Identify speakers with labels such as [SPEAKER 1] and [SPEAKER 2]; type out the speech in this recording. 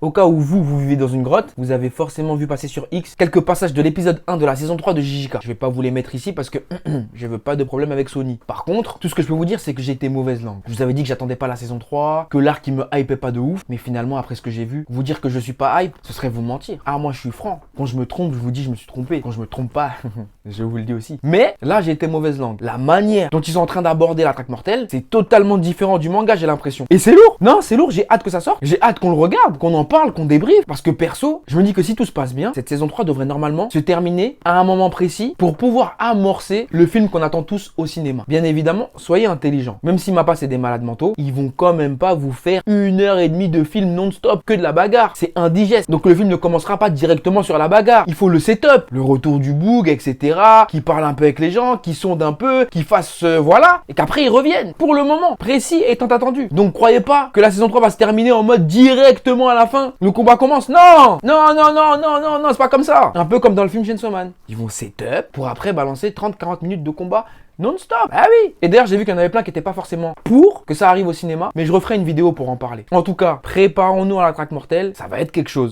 [SPEAKER 1] Au cas où vous vivez dans une grotte, vous avez forcément vu passer sur X quelques passages de l'épisode 1 de la saison 3 de JJK. Je vais pas vous les mettre ici parce que je veux pas de problème avec Sony. Par contre, tout ce que je peux vous dire, c'est que j'ai été mauvaise langue. Je vous avais dit que j'attendais pas la saison 3, que l'arc il me hypait pas de ouf, mais finalement après ce que j'ai vu, vous dire que je suis pas hype, ce serait vous mentir. Ah moi je suis franc. Quand je me trompe, je vous dis je me suis trompé. Quand je me trompe pas, je vous le dis aussi. Mais là j'ai été mauvaise langue. La manière dont ils sont en train d'aborder la traque mortelle, c'est totalement différent du manga, j'ai l'impression. Et c'est lourd. Non, c'est lourd, j'ai hâte que ça sorte. J'ai hâte qu'on le regarde, qu'on en parle, qu'on débriefe. Parce que perso, je me dis que si tout se passe bien, cette saison 3 devrait normalement se terminer à un moment précis pour pouvoir amorcer le film qu'on attend tous au cinéma. Bien évidemment, soyez intelligents. Même si Mappa c'est des malades mentaux, ils vont quand même pas vous faire 1h30 de film non-stop que de la bagarre. C'est indigeste. Donc le film ne commencera pas directement sur la bagarre. Il faut le setup, le retour du boug, etc. Qui parle un peu avec les gens, qui sonde un peu, qui fasse voilà, et qu'après ils reviennent. Pour le moment, précis étant attendu. Donc croyez pas que la saison 3 va se terminer en mode directement à la fin. Le combat commence. Non, c'est pas comme ça. Un peu comme dans le film Chainsaw Man. Ils vont setup pour après balancer 30-40 minutes de combat non-stop. Ah oui. Et d'ailleurs, j'ai vu qu'il y en avait plein qui n'étaient pas forcément pour que ça arrive au cinéma, mais je referai une vidéo pour en parler. En tout cas, préparons-nous à la traque mortelle, ça va être quelque chose.